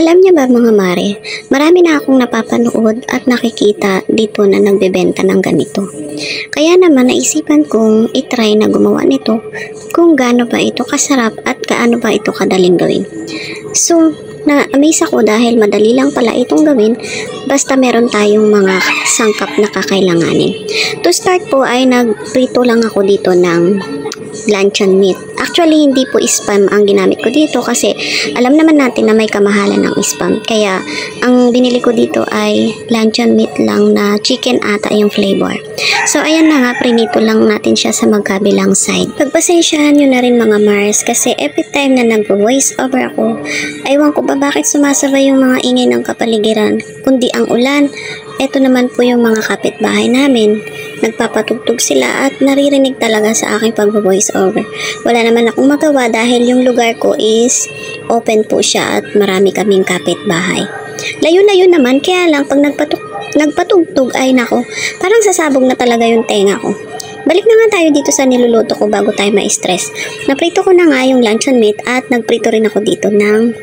Alam niyo ba mga mare, marami na akong napapanood at nakikita dito na nagbebenta ng ganito. Kaya naman naisipan kong itry na gumawa nito kung gaano ba ito kasarap at gaano ba ito kadaling gawin. So, na-amaze ako dahil madali lang pala itong gawin basta meron tayong mga sangkap na kakailanganin. To start po ay nagprito lang ako dito ng luncheon meat. Actually, hindi po spam ang ginamit ko dito kasi alam naman natin na may kamahalan ng spam. Kaya, ang binili ko dito ay luncheon meat lang na chicken ata yung flavor. So, ayan na nga, prinito lang natin siya sa magkabilang side. Pagpasensyahan nyo na rin mga Mars kasi every time na nag-voice over ako, aywan ko ba bakit sumasabay yung mga ingay ng kapaligiran, kundi ang ulan. Ito naman po yung mga kapitbahay namin. Nagpapatugtog sila at naririnig talaga sa aking pag-voice over. Wala naman akong magawa dahil yung lugar ko is open po siya at marami kaming kapitbahay. Layo-layo naman, kaya lang pag nagpatugtog ay nako, parang sasabog na talaga yung tenga ko. Balik na nga tayo dito sa niluluto ko bago tayo ma-stress. Naprito ko na nga yung luncheon meat at nagprito rin ako dito ng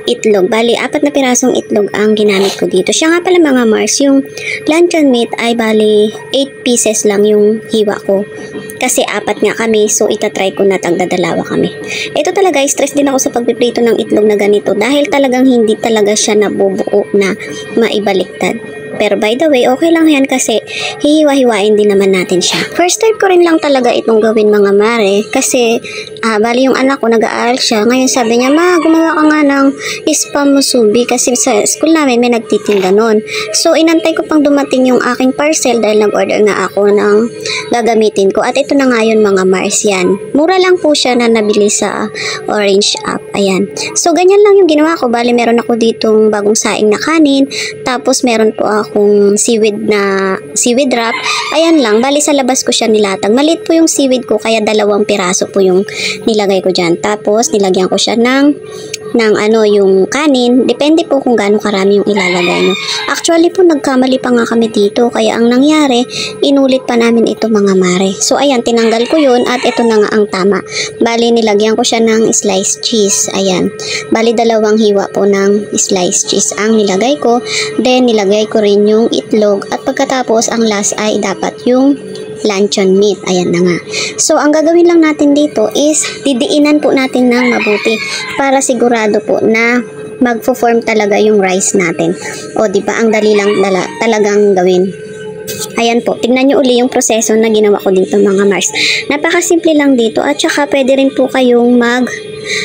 itlog. Bali, 4 na pirasong itlog ang ginamit ko dito. Siya nga pala mga Mars, yung luncheon meat ay bali 8 pieces lang yung hiwa ko. Kasi 4 nga kami, so itatry ko na tagdadalawa kami. Ito talaga, stress din ako sa pagpiprito ng itlog na ganito dahil talagang hindi talaga siya nabubuo na maibaliktad. Pero by the way, okay lang yan kasi hihiwa-hiwain din naman natin siya. First time ko rin lang talaga itong gawin mga mare kasi bali yung anak ko nag-aaral siya. Ngayon sabi niya, ma, gumawa ka nga ng spam musubi kasi sa school namin may nagtitinda nun. So inantay ko pang dumating yung aking parcel dahil nag-order na ako ng gagamitin ko. At ito na nga yun mga Mars yan. Mura lang po siya na nabili sa Orange app. Ayan. So ganyan lang yung ginawa ko. Bali meron ako ditong bagong saing na kanin. Tapos meron po akong seaweed wrap. Ayan lang, bali sa labas ko siya nilatag. Maliit po yung seaweed ko kaya 2 piraso po yung nilagay ko dyan. Tapos nilagyan ko siya ng yung kanin. Depende po kung gaano karami yung ilalagay nyo. Actually po nagkamali pa nga kami dito kaya ang nangyari, inulit pa namin ito mga mare. So ayan, tinanggal ko yun at ito na nga ang tama. Bali nilagyan ko siya ng sliced cheese. Ayan. Bali 2 hiwa po ng sliced cheese ang nilagay ko. Then nilagay ko rin yung itlog at pagkatapos ang last ay dapat yung luncheon meat. Ayan na nga. So ang gagawin lang natin dito is didiinan po natin ng mabuti para sigurado po na magfo-form talaga yung rice natin. O di ba ang dali lang talagang gawin. Ayan po, tignan nyo uli yung proseso na ginawa ko dito mga Mars. Napakasimple lang dito at saka pwede rin po kayong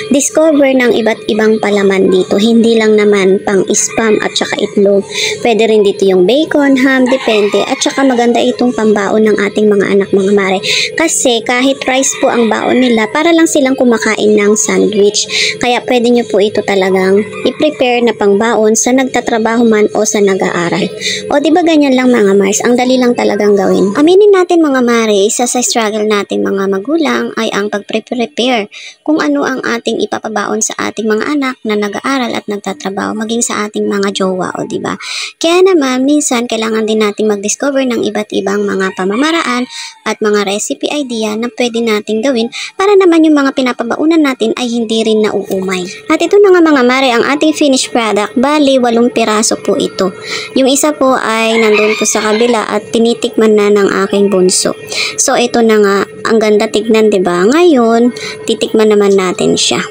discover ng iba't ibang palaman dito. Hindi lang naman pang spam at saka itlog. Pwede rin dito yung bacon, ham, depende. At saka maganda itong pambaon ng ating mga anak mga mare. Kasi kahit rice po ang baon nila, para lang silang kumakain ng sandwich. Kaya pwede nyo po ito talagang i-prepare na pangbaon sa nagtatrabaho man o sa nag-aaral. O diba ganyan lang mga Mars, ang dali lang talagang gawin. Aminin natin mga mare, isa sa struggle natin mga magulang ay ang pag-prepare kung ano ang ating ipapabaon sa ating mga anak na nag-aaral at nagtatrabaho, maging sa ating mga jowa, o diba? Kaya naman, minsan, kailangan din natin mag-discover ng iba't ibang mga pamamaraan at mga recipe idea na pwede natin gawin para naman yung mga pinapabaunan natin ay hindi rin nauumay. At ito na nga mga mare, ang ating finished product, bali 8 piraso po ito. Yung isa po ay nandun po sa kabila at tinitikman na ng aking bunso. So, ito na nga, ang ganda tignan, diba? Ngayon, titikman naman natin siya.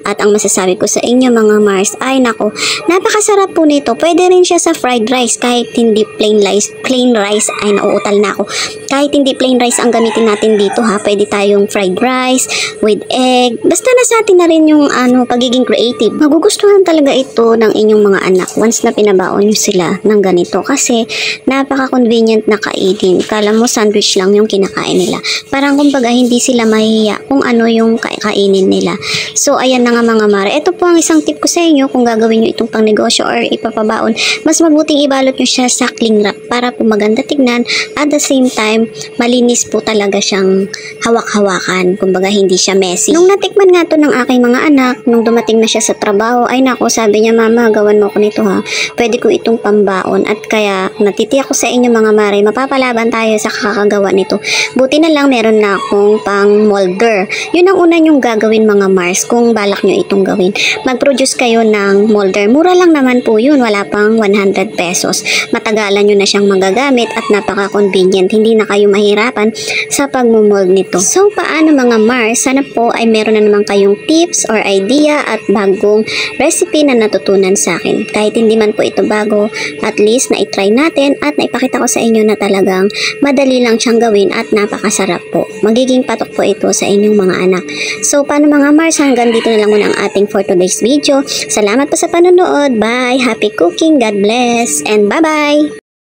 At ang masasabi ko sa inyo mga Mars ay nako, napakasarap po nito. Pwede rin siya sa fried rice kahit hindi plain rice ay nauutal na ako. Kahit hindi plain rice ang gamitin natin dito ha, pwede tayong fried rice with egg. Basta nasa atin na rin yung pagiging creative. Magugustuhan talaga ito ng inyong mga anak once na pinabaon nyo sila ng ganito kasi napaka-convenient na kainin. Kala mo sandwich lang yung kinakain nila. Parang kumbaga hindi sila mahihiya kung ano yung kainin nila. So ayan na nga mga mare. Ito po ang isang tip ko sa inyo kung gagawin nyo itong pangnegosyo or ipapabaon. Mas mabuting ibalot nyo siya sa cling wrap para po maganda tignan at the same time malinis po talaga siyang hawak-hawakan. Kumbaga hindi siya messy. Nung natikman nga to ng aking mga anak, nung dumating na siya sa trabaho, ay nako, sabi niya, mama, gawan mo ko nito ha. Pwede ko itong pambaon at kaya natitiyak ko sa inyo mga mare, mapapalaban tayo sa kakagawa nito. Buti na lang meron na akong pang molder. Yun ang una nyong gagawin mga Mars kung balak nyo itong gawin. Mag-produce kayo ng molder. Mura lang naman po yun. Wala pang 100 pesos. Matagalan nyo na siyang magagamit at napaka-convenient. Hindi na kayo mahirapan sa pagmumold nito. So, paano mga Mars? Sana po ay meron na naman kayong tips or idea at bagong recipe na natutunan sa akin. Kahit hindi man po ito bago, at least na i-try natin at naipakita ko sa inyo na talagang madali lang siyang gawin at napakasarap po. Magiging patok po ito sa inyong mga anak. So, paano mga Mars? Hanggang dito na lang muna ang ating for today's video. Salamat po sa panonood. Bye! Happy cooking! God bless! And bye-bye!